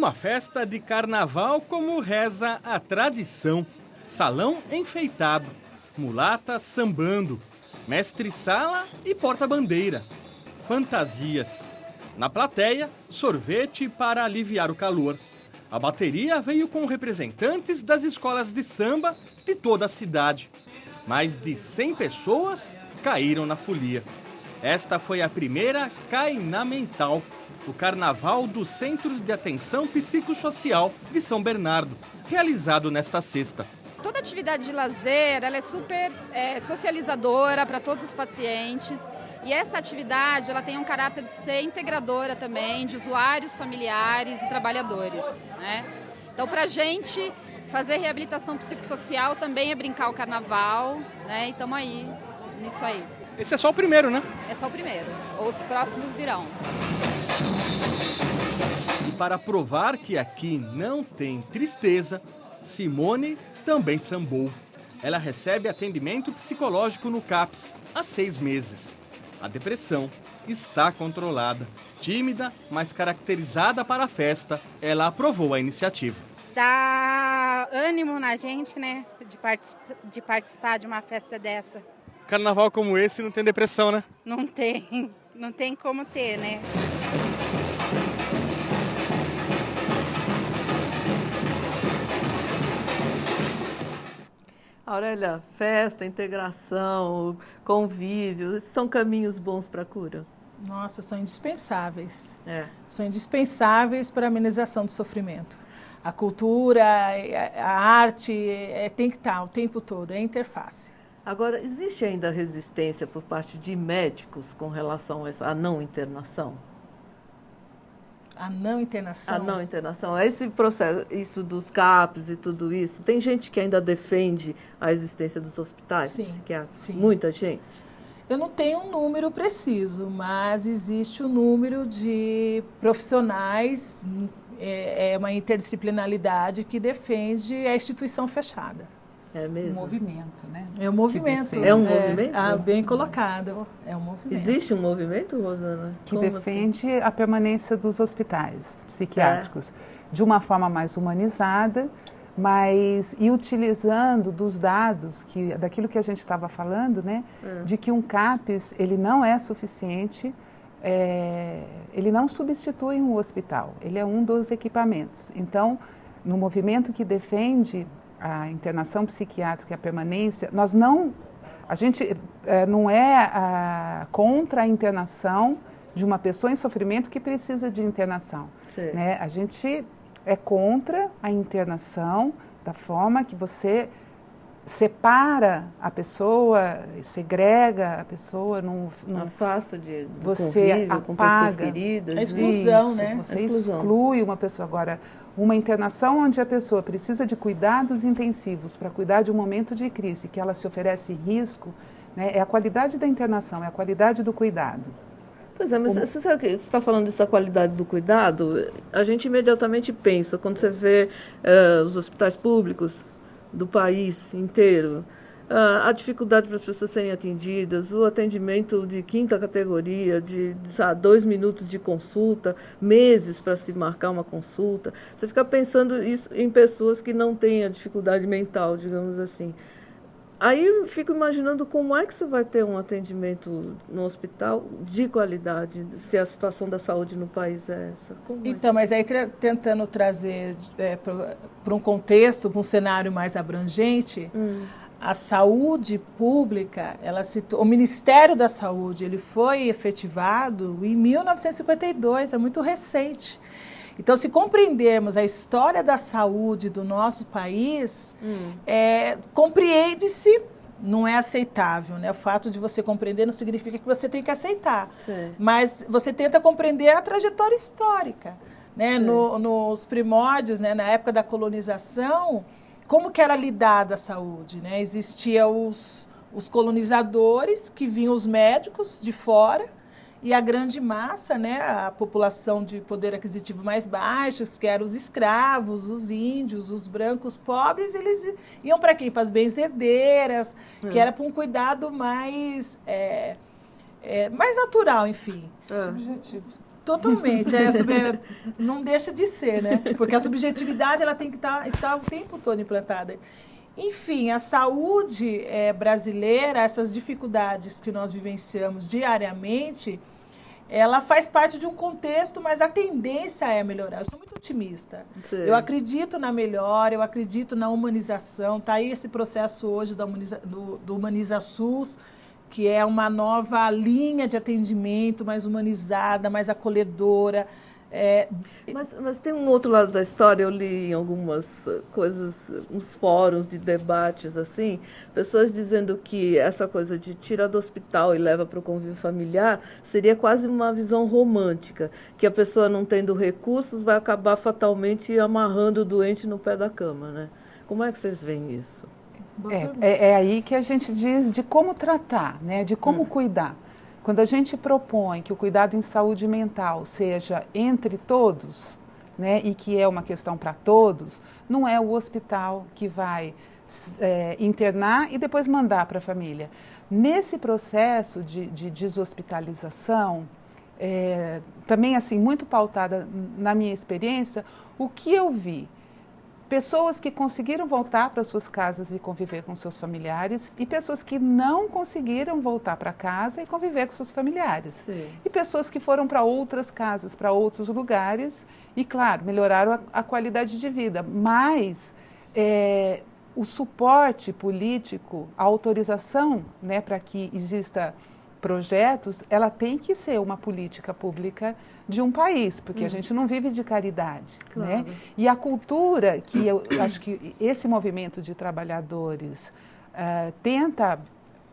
Uma festa de carnaval como reza a tradição. Salão enfeitado, mulata sambando, mestre-sala e porta-bandeira. Fantasias. Na plateia, sorvete para aliviar o calor. A bateria veio com representantes das escolas de samba de toda a cidade. Mais de 100 pessoas caíram na folia. Esta foi a primeira Cainá Mental, o Carnaval dos Centros de Atenção Psicossocial de São Bernardo, realizado nesta sexta. Toda atividade de lazer ela é super socializadora para todos os pacientes e essa atividade ela tem um caráter de ser integradora também de usuários, familiares e trabalhadores, né? Então, para a gente fazer reabilitação psicossocial também é brincar o carnaval, né? E estamos aí, nisso aí. Esse é só o primeiro, né? É só o primeiro, outros próximos virão. E para provar que aqui não tem tristeza, Simone também sambou. Ela recebe atendimento psicológico no CAPS há 6 meses. A depressão está controlada. Tímida, mas caracterizada para a festa, ela aprovou a iniciativa. Dá ânimo na gente, né, de participar de uma festa dessa. Carnaval como esse não tem depressão, né? Não tem como ter, né? Aurélia, festa, integração, convívio, esses são caminhos bons para a cura? Nossa, são indispensáveis. É. São indispensáveis para a amenização do sofrimento. A cultura, a arte, tem que estar o tempo todo, é a interface. Agora, existe ainda resistência por parte de médicos com relação a essa não internação? A não internação? A não internação. Esse processo, isso dos CAPs e tudo isso, tem gente que ainda defende a existência dos hospitais psiquiátricos? Sim. Muita gente? Eu não tenho um número preciso, mas existe um número de profissionais, é uma interdisciplinaridade que defende a instituição fechada. É mesmo? Um movimento, né? É um movimento. É um movimento? Bem colocado. É um movimento. Existe um movimento, Rosana? Que defende a permanência dos hospitais psiquiátricos de uma forma mais humanizada, mas e utilizando dos dados, daquilo que a gente estava falando, né? De que um CAPS, ele não é suficiente, ele não substitui um hospital, ele é um dos equipamentos. Então, no movimento que defende a internação psiquiátrica e a permanência, a gente não é contra a internação de uma pessoa em sofrimento que precisa de internação, né? A gente é contra a internação da forma que você separa a pessoa, segrega a pessoa, não afasta de você convívio, apaga, com pessoas queridas. A exclusão, né? Você exclui uma pessoa. Agora, uma internação onde a pessoa precisa de cuidados intensivos para cuidar de um momento de crise, que ela se oferece risco, né? É a qualidade da internação, é a qualidade do cuidado. Pois é, mas você sabe que você está falando dessa qualidade do cuidado, a gente imediatamente pensa, quando você vê os hospitais públicos do país inteiro, a dificuldade para as pessoas serem atendidas, o atendimento de 5ª categoria, de 2 minutos de consulta, meses para se marcar uma consulta. Você fica pensando isso em pessoas que não têm a dificuldade mental, digamos assim. Aí eu fico imaginando como é que você vai ter um atendimento no hospital de qualidade, se a situação da saúde no país é essa. Então, mas aí tentando trazer para um contexto, para um cenário mais abrangente, a saúde pública, o Ministério da Saúde, ele foi efetivado em 1952, é muito recente. Então, se compreendermos a história da saúde do nosso país, compreende-se, não é aceitável, né? O fato de você compreender não significa que você tem que aceitar, mas você tenta compreender a trajetória histórica, né? Nos primórdios, né? Na época da colonização, como que era lidada a saúde, né? Existia os colonizadores, que vinham os médicos de fora, e a grande massa, né, a população de poder aquisitivo mais baixo, que eram os escravos, os índios, os brancos pobres, eles iam para quem? Para as benzedeiras, que era para um cuidado mais natural, enfim. Subjetivo. Totalmente. Não deixa de ser, né? Porque a subjetividade ela tem que estar o tempo todo implantada. Enfim, a saúde brasileira, essas dificuldades que nós vivenciamos diariamente, ela faz parte de um contexto, mas a tendência é melhorar. Eu sou muito otimista. Sim. Eu acredito na melhora, eu acredito na humanização. Está aí esse processo hoje do Humaniza-SUS, que é uma nova linha de atendimento mais humanizada, mais acolhedora. Mas tem um outro lado da história, eu li em algumas coisas, uns fóruns de debates, assim, pessoas dizendo que essa coisa de tira do hospital e leva para o convívio familiar seria quase uma visão romântica, que a pessoa não tendo recursos vai acabar fatalmente amarrando o doente no pé da cama, né? Como é que vocês veem isso? É aí que a gente diz de como tratar, né? De como cuidar. Quando a gente propõe que o cuidado em saúde mental seja entre todos, né, e que é uma questão para todos, não é o hospital que vai internar e depois mandar para a família. Nesse processo de deshospitalização, também assim muito pautada na minha experiência, o que eu vi? Pessoas que conseguiram voltar para suas casas e conviver com seus familiares e pessoas que não conseguiram voltar para casa e conviver com seus familiares. Sim. E pessoas que foram para outras casas, para outros lugares e, claro, melhoraram a qualidade de vida. Mas o suporte político, a autorização, né, para que exista projetos, ela tem que ser uma política pública de um país, porque a gente não vive de caridade, claro, né? E a cultura que eu acho que esse movimento de trabalhadores tenta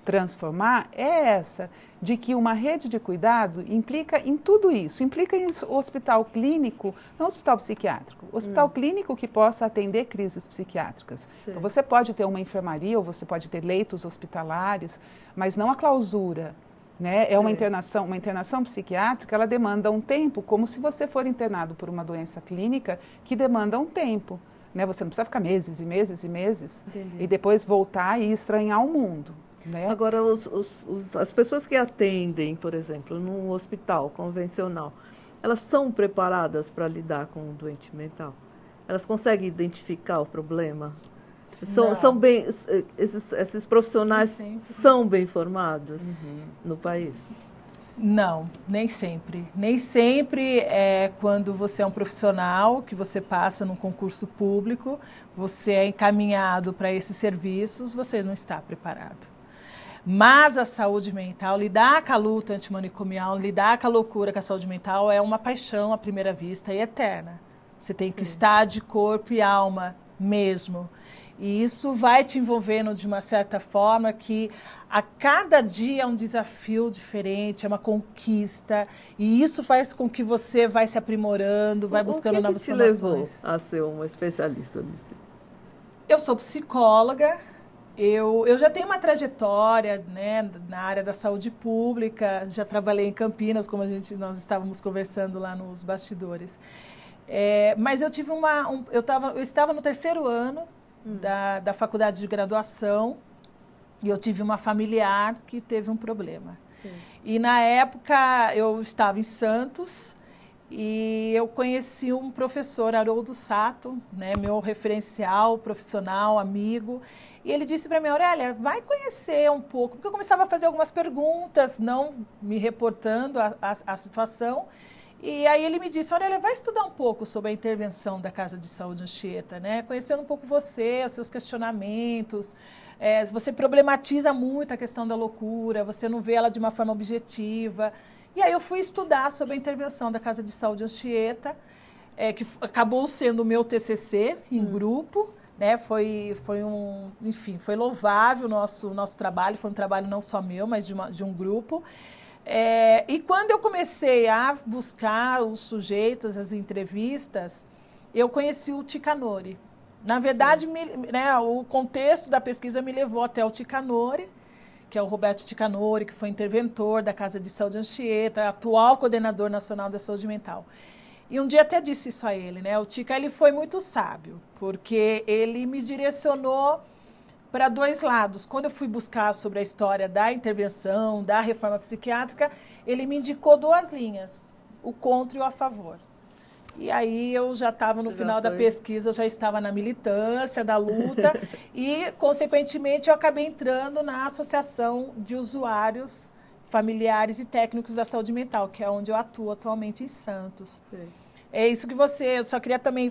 transformar é essa, de que uma rede de cuidado implica em tudo isso, implica em hospital clínico, não hospital psiquiátrico, hospital clínico que possa atender crises psiquiátricas. Então, você pode ter uma enfermaria ou você pode ter leitos hospitalares, mas não a clausura. Né? É uma internação psiquiátrica, ela demanda um tempo, como se você for internado por uma doença clínica que demanda um tempo. Né? Você não precisa ficar meses e meses e meses. Entendi. E depois voltar e estranhar o mundo. Né? Agora, as pessoas que atendem, por exemplo, num hospital convencional, elas são preparadas para lidar com um doente mental? Elas conseguem identificar o problema? São bem, esses profissionais são bem formados no país? Não, nem sempre. Nem sempre quando você é um profissional, que você passa num concurso público, você é encaminhado para esses serviços, você não está preparado. Mas a saúde mental, lidar com a luta antimanicomial, lidar com a loucura com a saúde mental é uma paixão à primeira vista e eterna. Você tem que estar de corpo e alma mesmo. E isso vai te envolvendo de uma certa forma que a cada dia é um desafio diferente, é uma conquista. E isso faz com que você vai se aprimorando, vai buscando novas formações. O que te levou a ser uma especialista nisso? Eu sou psicóloga, eu já tenho uma trajetória, né, na área da saúde pública, já trabalhei em Campinas, como nós estávamos conversando lá nos bastidores. Mas eu tive eu estava no 3º ano da faculdade de graduação e eu tive uma familiar que teve um problema. Sim. E na época eu estava em Santos e eu conheci um professor, Haroldo Sato, né, meu referencial profissional, amigo, e ele disse para mim: Aurélia, vai conhecer um pouco, porque eu começava a fazer algumas perguntas, não me reportando à situação. E aí ele me disse: Aurélia, vai estudar um pouco sobre a intervenção da Casa de Saúde Anchieta, né? Conhecendo um pouco você, os seus questionamentos. Você problematiza muito a questão da loucura, você não vê ela de uma forma objetiva. E aí eu fui estudar sobre a intervenção da Casa de Saúde Anchieta, que acabou sendo o meu TCC em grupo, né? Foi louvável o nosso trabalho, foi um trabalho não só meu, mas de um grupo. E quando eu comecei a buscar os sujeitos, as entrevistas, eu conheci o Ticanori. Na verdade, o contexto da pesquisa me levou até o Ticanori, que é o Roberto Ticanori, que foi interventor da Casa de Saúde Anchieta, atual coordenador nacional da saúde mental. E um dia até disse isso a ele, né? O Tica, ele foi muito sábio, porque ele me direcionou para 2 lados. Quando eu fui buscar sobre a história da intervenção, da reforma psiquiátrica, ele me indicou 2 linhas. o contra e o a favor. E aí eu já estava no final da pesquisa, eu já estava na militância da luta e, consequentemente, eu acabei entrando na Associação de Usuários, Familiares e Técnicos da Saúde Mental, que é onde eu atuo atualmente em Santos. Sim. É isso que eu só queria também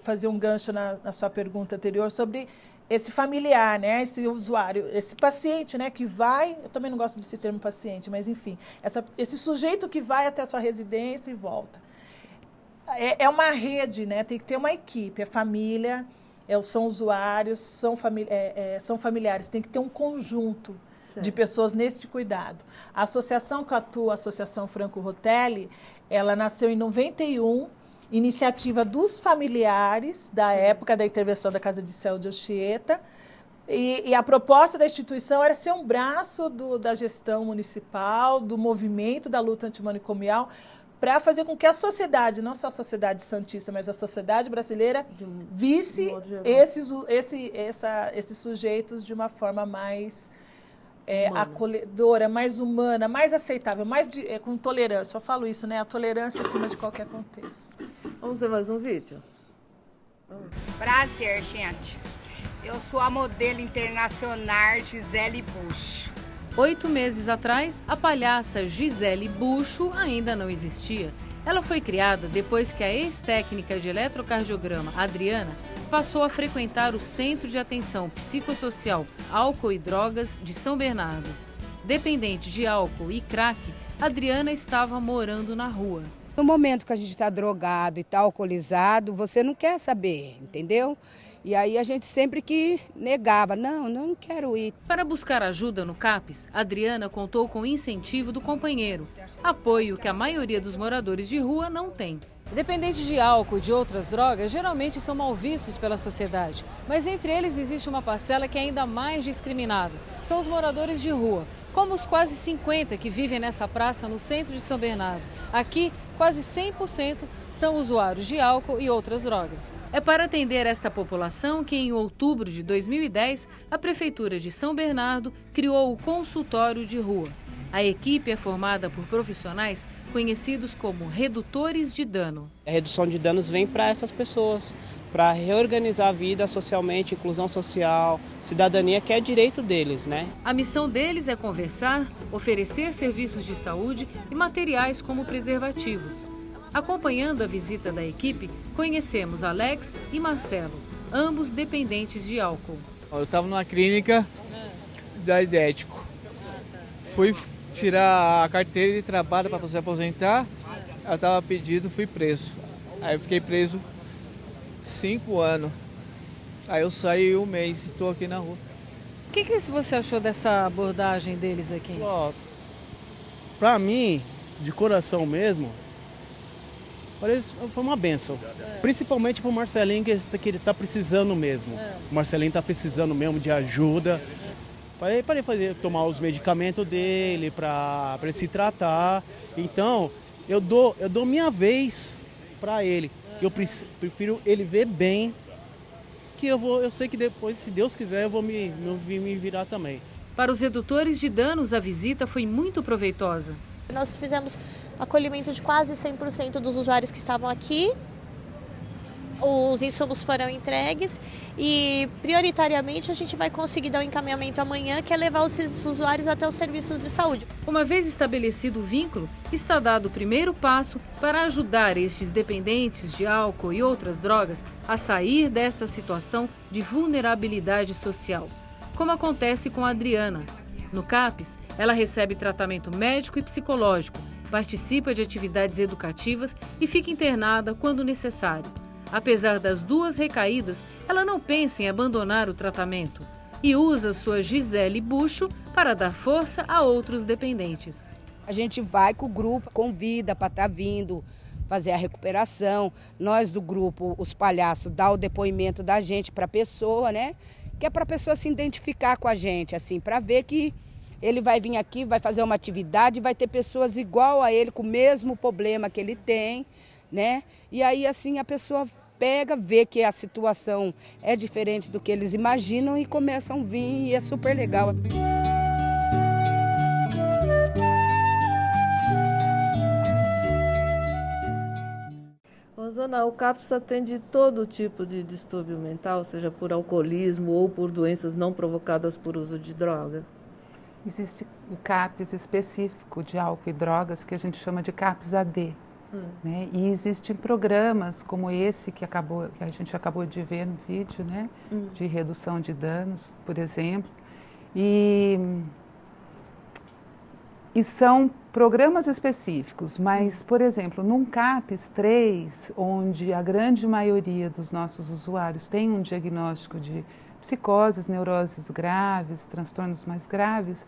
fazer um gancho na sua pergunta anterior sobre esse familiar, né, esse usuário, esse paciente, né, que vai, eu também não gosto desse termo paciente, mas enfim, esse sujeito que vai até a sua residência e volta. É uma rede, né? Tem que ter uma equipe, é família, são usuários, são familiares, tem que ter um conjunto de pessoas nesse cuidado. A associação que atua, a Associação Franco Rotelli, ela nasceu em 91, iniciativa dos familiares da época da intervenção da Casa de Céu de Anchieta, e a proposta da instituição era ser um braço da gestão municipal, do movimento da luta antimanicomial, para fazer com que a sociedade, não só a sociedade santista, mas a sociedade brasileira, visse esses sujeitos de uma forma mais acolhedora, mais humana, mais aceitável, com tolerância. Eu falo isso, né? A tolerância acima de qualquer contexto. Vamos ver mais um vídeo? Prazer, gente. Eu sou a modelo internacional Gisele Bush. 8 meses atrás, a palhaça Gisele Bucho ainda não existia. Ela foi criada depois que a ex-técnica de eletrocardiograma, Adriana, passou a frequentar o Centro de Atenção Psicossocial Álcool e Drogas de São Bernardo. Dependente de álcool e crack, Adriana estava morando na rua. No momento que a gente está drogado e está alcoolizado, você não quer saber, entendeu? E aí a gente sempre que negava, não quero ir. Para buscar ajuda no CAPS, Adriana contou com o incentivo do companheiro, apoio que a maioria dos moradores de rua não tem. Dependentes de álcool e de outras drogas geralmente são mal vistos pela sociedade, mas entre eles existe uma parcela que é ainda mais discriminada. São os moradores de rua, como os quase 50 que vivem nessa praça no centro de São Bernardo. Aqui, quase 100% são usuários de álcool e outras drogas. É para atender esta população que, em outubro de 2010, a Prefeitura de São Bernardo criou o consultório de rua. A equipe é formada por profissionais conhecidos como redutores de dano. A redução de danos vem para essas pessoas, para reorganizar a vida socialmente, inclusão social, cidadania, que é direito deles, né? A missão deles é conversar, oferecer serviços de saúde e materiais como preservativos. Acompanhando a visita da equipe, conhecemos Alex e Marcelo, ambos dependentes de álcool. Eu estava numa clínica diurético. Fui tirar a carteira de trabalho para você aposentar, eu estava pedido, fui preso. Aí eu fiquei preso 5 anos. Aí eu saí 1 mês e estou aqui na rua. O que você achou dessa abordagem deles aqui? Para mim, de coração mesmo, foi uma bênção. Principalmente para o Marcelinho, que ele está precisando mesmo. O Marcelinho está precisando mesmo de ajuda. Para ele tomar os medicamentos dele, para ele se tratar. Então, eu dou minha vez para ele. Que eu prefiro ele ver bem, que eu sei que depois, se Deus quiser, eu vou me virar também. Para os redutores de danos, a visita foi muito proveitosa. Nós fizemos acolhimento de quase 100% dos usuários que estavam aqui. Os insumos foram entregues e, prioritariamente, a gente vai conseguir dar um encaminhamento amanhã, que é levar os usuários até os serviços de saúde. Uma vez estabelecido o vínculo, está dado o primeiro passo para ajudar estes dependentes de álcool e outras drogas a sair desta situação de vulnerabilidade social, como acontece com a Adriana. No CAPS, ela recebe tratamento médico e psicológico, participa de atividades educativas e fica internada quando necessário. Apesar das 2 recaídas, ela não pensa em abandonar o tratamento e usa sua Gisele Bucho para dar força a outros dependentes. A gente vai com o grupo, convida para estar vindo, fazer a recuperação. Nós do grupo, os palhaços, dá o depoimento da gente para a pessoa, né? Que é para a pessoa se identificar com a gente, assim, para ver que ele vai vir aqui, vai fazer uma atividade, vai ter pessoas igual a ele, com o mesmo problema que ele tem, né? E aí, assim, a pessoa pega, vê que a situação é diferente do que eles imaginam e começam a vir, e é super legal. Ana, o CAPS atende todo tipo de distúrbio mental, seja por alcoolismo ou por doenças não provocadas por uso de droga? Existe o CAPS específico de álcool e drogas, que a gente chama de CAPS-AD. Né? E existem programas como esse que a gente acabou de ver no vídeo, né? De redução de danos, por exemplo. E são programas específicos, mas, por exemplo, num CAPS 3, onde a grande maioria dos nossos usuários tem um diagnóstico de psicoses, neuroses graves, transtornos mais graves,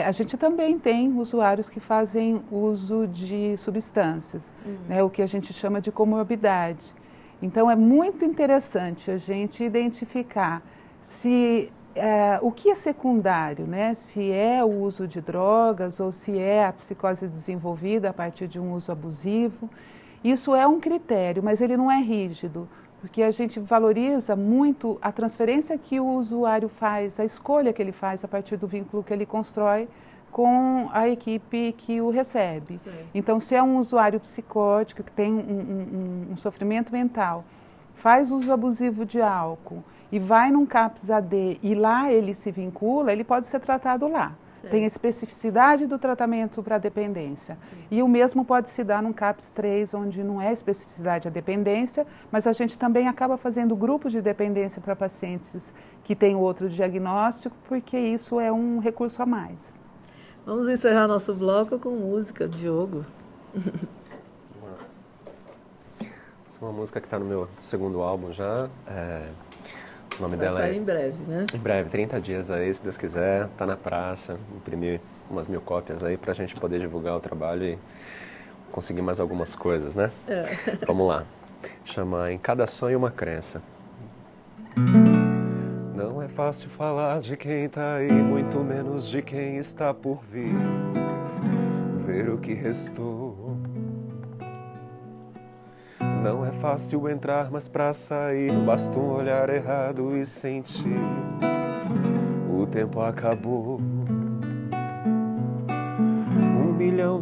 a gente também tem usuários que fazem uso de substâncias, né, o que a gente chama de comorbidade. Então, é muito interessante a gente identificar o que é secundário, né? Se é o uso de drogas ou se é a psicose desenvolvida a partir de um uso abusivo. Isso é um critério, mas ele não é rígido, porque a gente valoriza muito a transferência que o usuário faz, a escolha que ele faz a partir do vínculo que ele constrói com a equipe que o recebe. Sim. Então, se é um usuário psicótico que tem um sofrimento mental, faz uso abusivo de álcool e vai num CAPS-AD e lá ele se vincula, ele pode ser tratado lá. Sim. Tem a especificidade do tratamento para a dependência. Sim. E o mesmo pode se dar num CAPS 3, onde não é especificidade a dependência, mas a gente também acaba fazendo grupo de dependência para pacientes que têm outro diagnóstico, porque isso é um recurso a mais. Vamos encerrar nosso bloco com música, Diogo. Essa é uma música que está no meu segundo álbum já. O nome dela sair em breve, né? Em breve, 30 dias aí, se Deus quiser, tá na praça, imprimir umas 1000 cópias aí pra gente poder divulgar o trabalho e conseguir mais algumas coisas, né? Vamos lá. Chama Em Cada Sonho Uma Crença. Não é fácil falar de quem tá aí, muito menos de quem está por vir. Ver o que restou. Não é fácil entrar, mas pra sair basta um olhar errado e sentir. O tempo acabou. R$1 milhão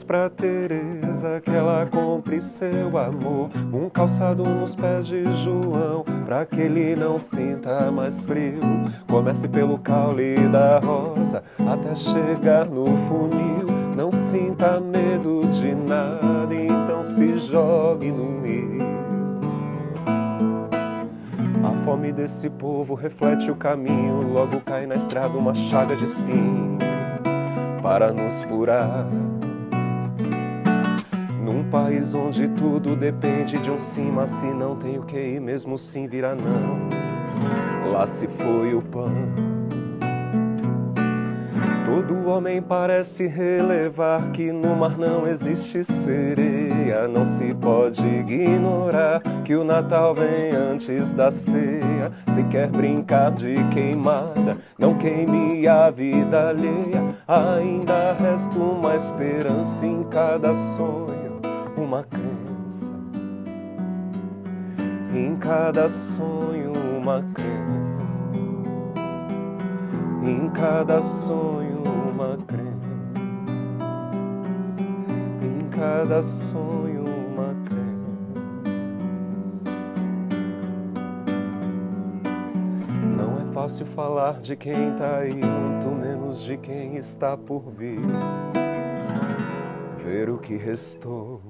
pra Teresa, que ela compre seu amor. Um calçado nos pés de João, pra que ele não sinta mais frio. Comece pelo caule da rosa, até chegar no funil. Não sinta medo de nada, então se jogue no rio. A fome desse povo reflete o caminho, logo cai na estrada uma chaga de espinho para nos furar. Num país onde tudo depende de um sim, mas se não tem o que ir, mesmo sim vira não. Lá se foi o pão. Todo homem parece relevar que no mar não existe sereia. Não se pode ignorar que o Natal vem antes da ceia. Se quer brincar de queimada, não queime a vida alheia. Ainda resta uma esperança em cada sonho, uma crença. Em cada sonho, uma crença. Em cada sonho, uma crença. Em cada sonho, uma crença. Não é fácil falar de quem tá aí, muito menos de quem está por vir. Ver o que restou.